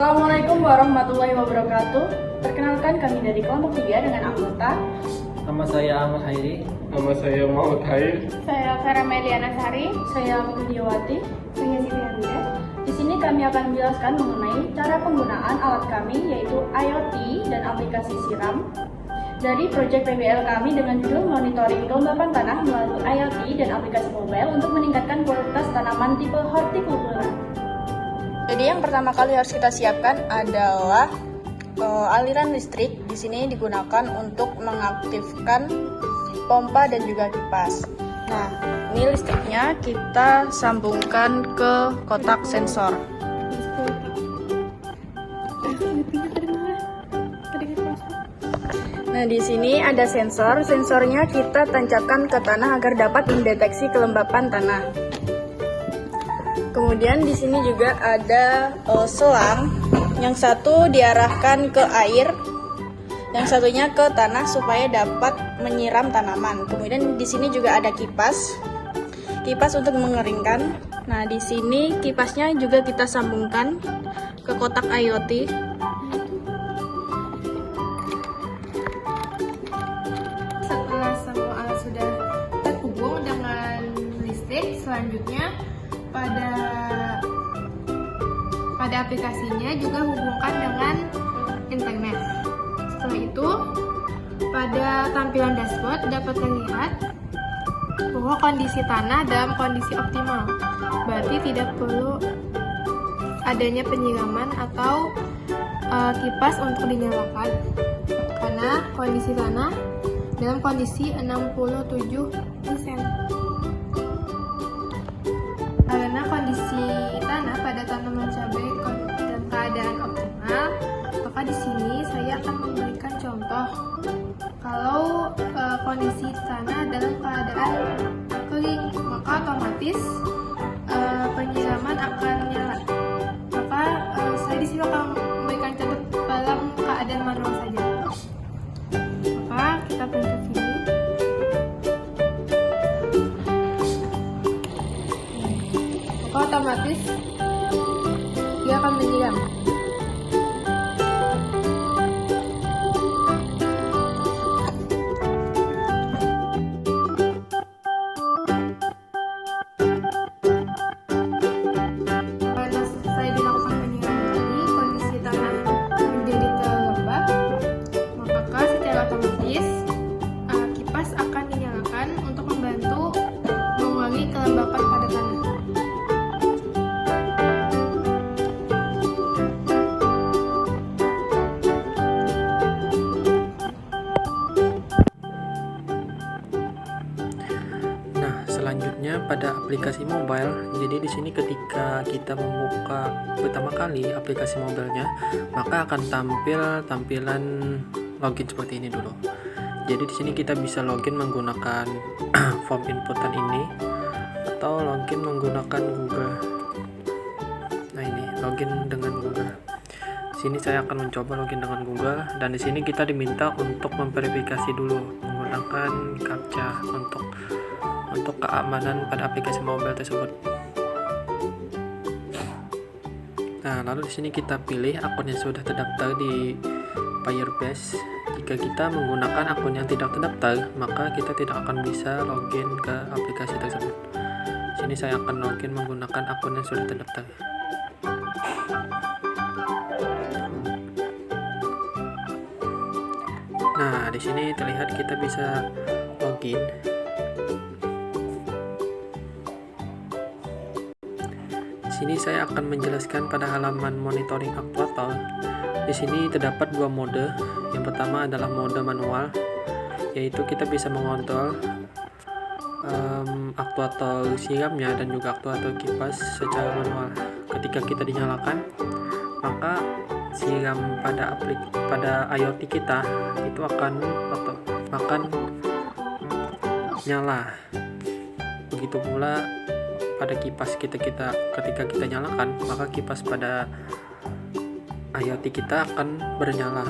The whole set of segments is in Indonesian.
Assalamualaikum warahmatullahi wabarakatuh. Perkenalkan kami dari kelompok 3 dengan anggota. Nama saya Ahmad Hairi. Nama saya Muhammad Hair. Saya Farah Meliana Sari. Saya Widiawati. Saya Siti Hamida. Di sini kami akan menjelaskan mengenai cara penggunaan alat kami yaitu IoT dan aplikasi siram dari proyek PBL kami dengan judul monitoring kelembapan tanah melalui IoT dan aplikasi mobile untuk meningkatkan kualitas tanaman tipe hortikultura. Jadi yang pertama kali harus kita siapkan adalah aliran listrik. Di sini digunakan untuk mengaktifkan pompa dan juga kipas. Nah, ini listriknya kita sambungkan ke kotak sensor. Nah, di sini ada sensor. Sensornya kita tancapkan ke tanah agar dapat mendeteksi kelembapan tanah. Kemudian di sini juga ada selang. Yang satu diarahkan ke air, yang satunya ke tanah supaya dapat menyiram tanaman. Kemudian di sini juga ada kipas untuk mengeringkan. Nah, di sini kipasnya juga kita sambungkan ke kotak IoT. Setelah semua alat sudah terhubung dengan listrik, selanjutnya pada aplikasinya juga hubungkan dengan internet. Setelah itu, pada tampilan dashboard dapat terlihat bahwa kondisi tanah dalam kondisi optimal. Berarti tidak perlu adanya penyiraman atau kipas untuk dinyalakan karena kondisi tanah dalam kondisi 67%. Karena kondisi tanah pada tanaman cabai dalam keadaan optimal, maka di sini saya akan memberikan contoh. Kalau kondisi tanah dalam keadaan kering, maka otomatis penyiraman akan nyala. Maka saya di sini akan memberikan contoh dalam keadaan manual saja. Maka kita pencet sini. Maka otomatis dia akan menyiram. Karena selesai dilakukan penyiraman tadi, kondisi tanah menjadi terlembab, maka secara otomatis kipas akan dinyalakan untuk membantu mengurangi kelembapan pada tanah. Nah, selanjutnya pada aplikasi mobile. Jadi di sini ketika kita membuka pertama kali aplikasi mobilenya, maka akan tampil tampilan login seperti ini dulu. Jadi di sini kita bisa login menggunakan form inputan ini atau login menggunakan Google. Nah, ini login dengan Google. Sini saya akan mencoba login dengan Google, dan di sini kita diminta untuk memverifikasi dulu menggunakan CAPTCHA untuk keamanan pada aplikasi mobile tersebut. Nah, lalu di sini kita pilih akun yang sudah terdaftar di Firebase. Jika kita menggunakan akun yang tidak terdaftar, maka kita tidak akan bisa login ke aplikasi tersebut. Sini saya akan login menggunakan akun yang sudah terdaftar. Nah, di sini terlihat kita bisa login. Di sini saya akan menjelaskan pada halaman monitoring aktuator. Di sini terdapat dua mode. Yang pertama adalah mode manual, yaitu kita bisa mengontrol aktuator siramnya dan juga aktuator kipas secara manual. Ketika kita dinyalakan, maka siram pada IoT kita itu akan nyala. Begitu pula pada kipas ketika kita nyalakan, maka kipas pada IoT kita akan bernyala.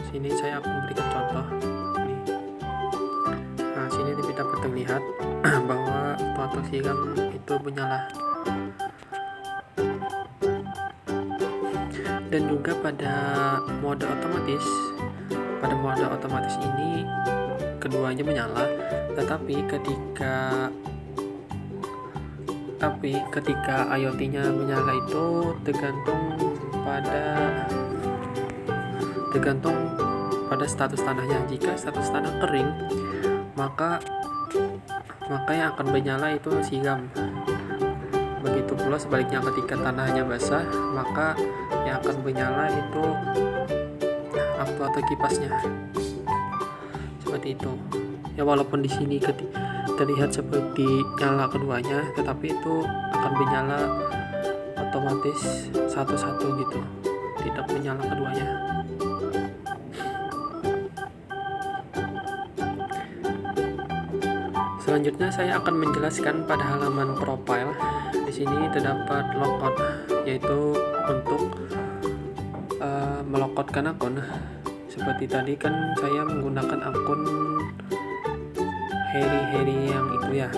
Sini saya akan memberikan contoh. Nah, sini dapat terlihat bahwa aktuator siram itu menyala. Dan juga pada mode otomatis ini keduanya menyala, tetapi ketika IoT-nya menyala itu tergantung pada status tanahnya. Jika status tanah kering, maka yang akan menyala itu siram. Begitu pula sebaliknya, ketika tanahnya basah, maka yang akan menyala itu aktuator kipasnya. Seperti itu. Ya, walaupun di sini terlihat seperti nyala keduanya, tetapi itu akan menyala otomatis satu-satu gitu, tidak menyala keduanya. Selanjutnya saya akan menjelaskan pada halaman profile. Di sini terdapat logout, yaitu untuk melogotkan akun. Seperti tadi kan saya menggunakan akun Harry yang itu ya.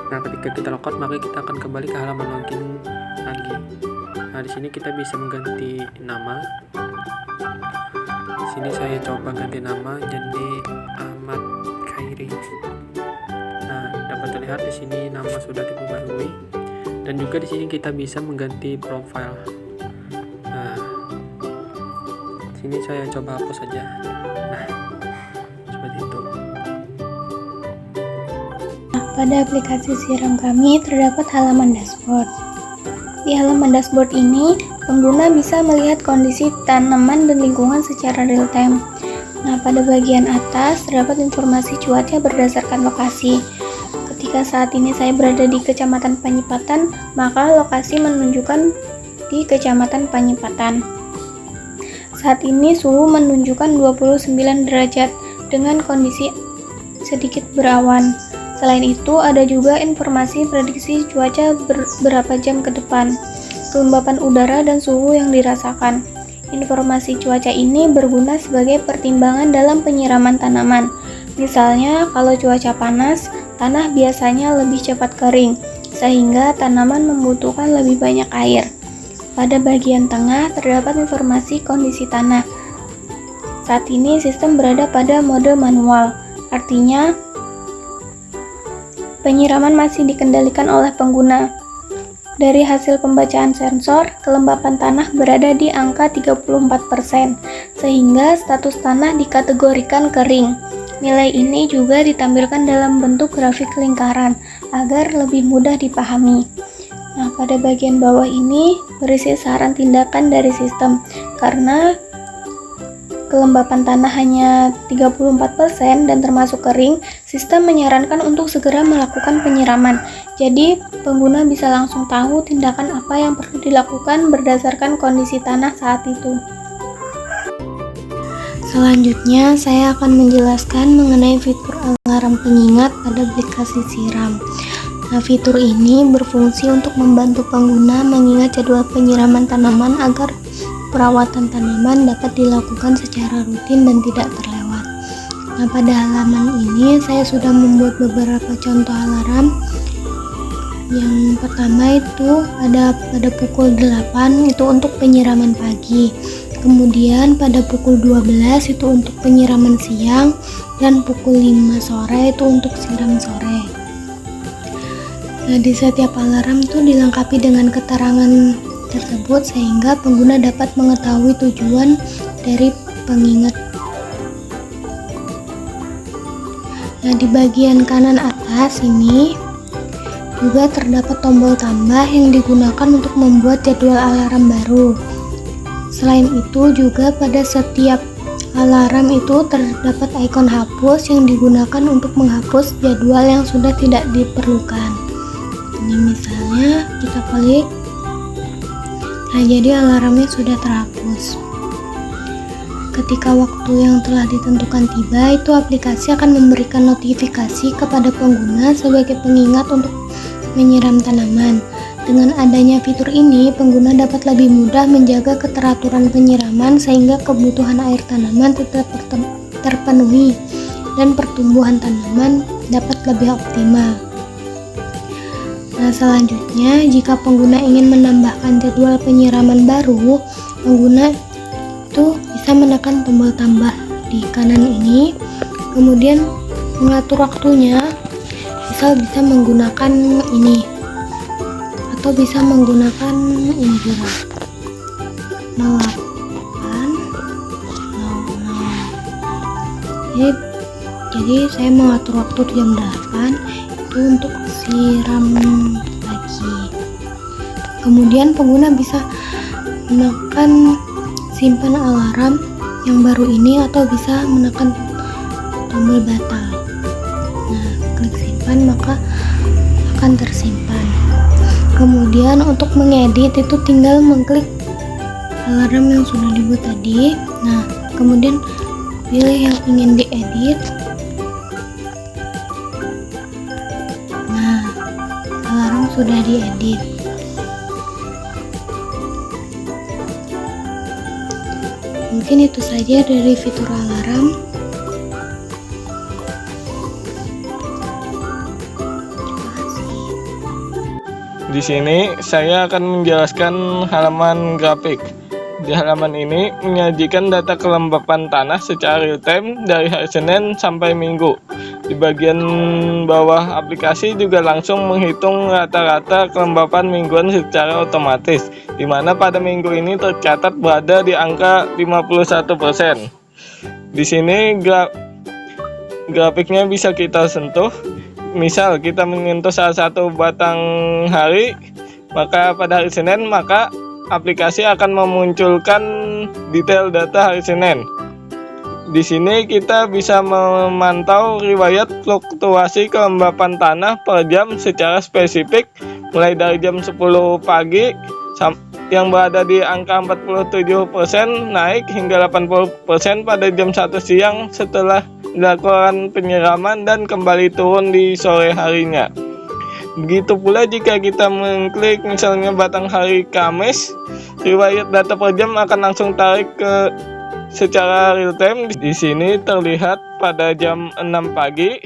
Nah, ketika kita logout, maka kita akan kembali ke halaman login lagi. Nah, di sini kita bisa mengganti nama. Di sini saya coba ganti nama jadi Ahmad Khairi. Nah, dapat terlihat di sini nama sudah diperbarui, dan juga di sini kita bisa mengganti profile. Nah, sini saya coba hapus saja. Nah, seperti itu. Pada aplikasi Siram kami terdapat halaman dashboard. Di halaman dashboard ini, pengguna bisa melihat kondisi tanaman dan lingkungan secara real time. Nah, pada bagian atas terdapat informasi cuaca berdasarkan lokasi. Ketika saat ini saya berada di Kecamatan Panyipatan, maka lokasi menunjukkan di Kecamatan Panyipatan. Saat ini suhu menunjukkan 29 derajat dengan kondisi sedikit berawan. Selain itu, ada juga informasi prediksi cuaca berapa jam ke depan, kelembapan udara dan suhu yang dirasakan. Informasi cuaca ini berguna sebagai pertimbangan dalam penyiraman tanaman. Misalnya, kalau cuaca panas, tanah biasanya lebih cepat kering, sehingga tanaman membutuhkan lebih banyak air. Pada bagian tengah terdapat informasi kondisi tanah. Saat ini sistem berada pada mode manual, artinya penyiraman masih dikendalikan oleh pengguna. Dari hasil pembacaan sensor, kelembapan tanah berada di angka 34%, sehingga status tanah dikategorikan kering. Nilai ini juga ditampilkan dalam bentuk grafik lingkaran agar lebih mudah dipahami. Nah, pada bagian bawah ini berisi saran tindakan dari sistem. Karena kelembapan tanah hanya 34% dan termasuk kering, sistem menyarankan untuk segera melakukan penyiraman. Jadi, pengguna bisa langsung tahu tindakan apa yang perlu dilakukan berdasarkan kondisi tanah saat itu. Selanjutnya, saya akan menjelaskan mengenai fitur alarm pengingat pada aplikasi Siram. Nah, fitur ini berfungsi untuk membantu pengguna mengingat jadwal penyiraman tanaman agar perawatan tanaman dapat dilakukan secara rutin dan tidak terlewat. Nah, pada halaman ini saya sudah membuat beberapa contoh alarm. Yang pertama itu ada pada pukul 8 itu untuk penyiraman pagi. Kemudian pada pukul 12 itu untuk penyiraman siang, dan pukul 5 sore itu untuk siram sore. Nah, di setiap alarm itu dilengkapi dengan keterangan tersebut sehingga pengguna dapat mengetahui tujuan dari pengingat. Nah, di bagian kanan atas ini juga terdapat tombol tambah yang digunakan untuk membuat jadwal alarm baru. Selain itu juga pada setiap alarm itu terdapat ikon hapus yang digunakan untuk menghapus jadwal yang sudah tidak diperlukan. Ini misalnya kita klik. Nah, jadi alarmnya sudah terhapus. Ketika waktu yang telah ditentukan tiba, itu aplikasi akan memberikan notifikasi kepada pengguna sebagai pengingat untuk menyiram tanaman. Dengan adanya fitur ini, pengguna dapat lebih mudah menjaga keteraturan penyiraman sehingga kebutuhan air tanaman tetap terpenuhi dan pertumbuhan tanaman dapat lebih optimal. Nah, selanjutnya, jika pengguna ingin menambahkan jadwal penyiraman baru, pengguna itu bisa menekan tombol tambah di kanan ini, kemudian mengatur waktunya, misal bisa menggunakan ini atau bisa menggunakan ini juga 08 00. Jadi saya mengatur waktu jam 8 itu untuk siram lagi. Kemudian pengguna bisa menekan simpan alarm yang baru ini atau bisa menekan tombol batal. Nah, klik simpan maka akan tersimpan. Kemudian untuk mengedit itu tinggal mengklik alarm yang sudah dibuat tadi. Nah, kemudian pilih yang ingin diedit. Nah, alarm sudah diedit. Mungkin itu saja dari fitur alarm. Terima kasih. Di sini saya akan menjelaskan halaman grafik. Di halaman ini menyajikan data kelembapan tanah secara real time dari hari Senin sampai Minggu. Di bagian bawah aplikasi juga langsung menghitung rata-rata kelembapan mingguan secara otomatis, di mana pada minggu ini tercatat berada di angka 51%. Di sini grafiknya bisa kita sentuh. Misal kita menyentuh salah satu batang hari, maka pada hari Senin maka aplikasi akan memunculkan detail data hari Senin. Di sini kita bisa memantau riwayat fluktuasi kelembapan tanah per jam secara spesifik, mulai dari jam 10 pagi yang berada di angka 47% naik hingga 80% pada jam 1 siang setelah dilakukan penyiraman dan kembali turun di sore harinya. Begitu pula jika kita mengklik misalnya batang hari Kamis, riwayat data per jam akan langsung tarik ke secara real time. Di sini terlihat pada jam 6 pagi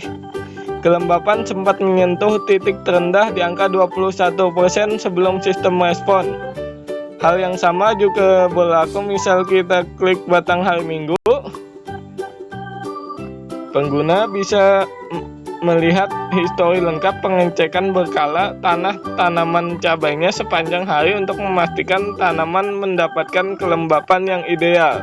kelembapan sempat menyentuh titik terendah di angka 21% sebelum sistem respon. Hal yang sama juga berlaku misal kita klik batang hari Minggu. Pengguna bisa melihat histori lengkap pengecekan berkala tanah tanaman cabainya sepanjang hari untuk memastikan tanaman mendapatkan kelembapan yang ideal.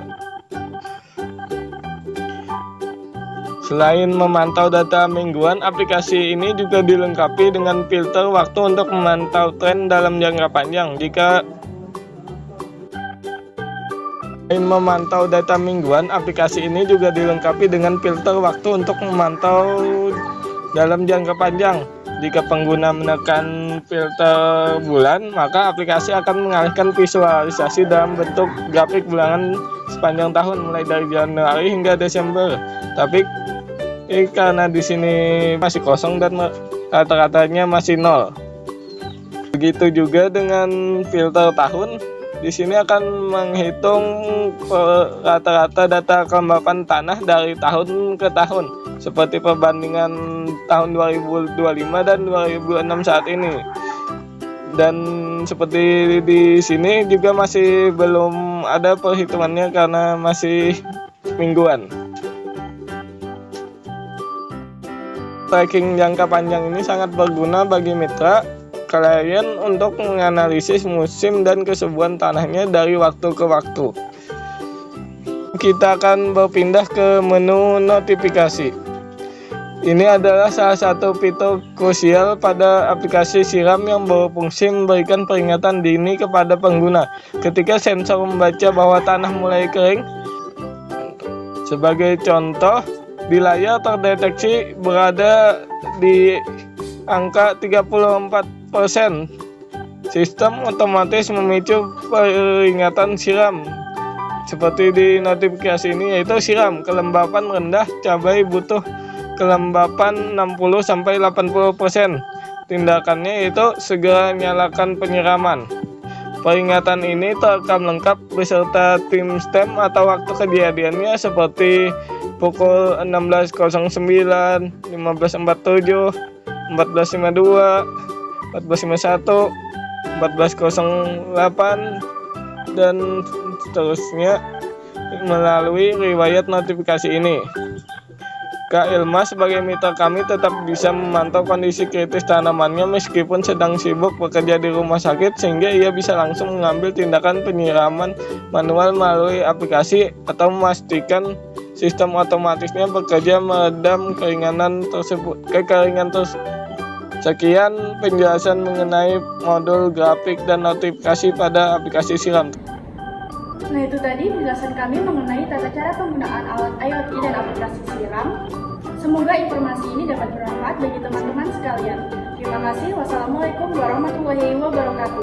Selain memantau data mingguan, aplikasi ini juga dilengkapi dengan filter waktu untuk memantau tren dalam jangka panjang. Jika selain memantau data mingguan, aplikasi ini juga dilengkapi dengan filter waktu untuk memantau dalam jangka panjang. Jika pengguna menekan filter bulan, maka aplikasi akan mengalihkan visualisasi dalam bentuk grafik bulanan sepanjang tahun mulai dari Januari hingga Desember. Tapi karena di sini masih kosong dan rata-ratanya masih 0. Begitu juga dengan filter tahun. Di sini akan menghitung rata-rata data kelembapan tanah dari tahun ke tahun, seperti perbandingan tahun 2025 dan 2006 saat ini. Dan seperti di sini juga masih belum ada perhitungannya karena masih mingguan. Tracking jangka panjang ini sangat berguna bagi mitra klien untuk menganalisis musim dan kesuburan tanahnya dari waktu ke waktu. Kita akan berpindah ke menu notifikasi. Ini adalah salah satu fitur krusial pada aplikasi Siram yang berfungsi memberikan peringatan dini kepada pengguna ketika sensor membaca bahwa tanah mulai kering. Sebagai contoh, di layar terdeteksi berada di angka 34%. Sistem otomatis memicu peringatan siram. Seperti di notifikasi ini, yaitu siram kelembapan rendah, cabai butuh kelembapan 60-80%. Tindakannya yaitu segera nyalakan penyiraman. Peringatan ini terekam lengkap beserta timestamp atau waktu kejadiannya seperti pukul 16.09, 15.47, 14.52, 14.51, 14.08, dan seterusnya melalui riwayat notifikasi ini. Kak Ilma sebagai mitra kami tetap bisa memantau kondisi kritis tanamannya meskipun sedang sibuk bekerja di rumah sakit, sehingga ia bisa langsung mengambil tindakan penyiraman manual melalui aplikasi atau memastikan sistem otomatisnya bekerja meredam keringan tersebut. Sekian penjelasan mengenai modul grafik dan notifikasi pada aplikasi Siram. Nah, itu tadi penjelasan kami mengenai tata cara penggunaan alat IoT dan aplikasi Siram. Semoga informasi ini dapat bermanfaat bagi teman-teman sekalian. Terima kasih. Wassalamualaikum warahmatullahi wabarakatuh.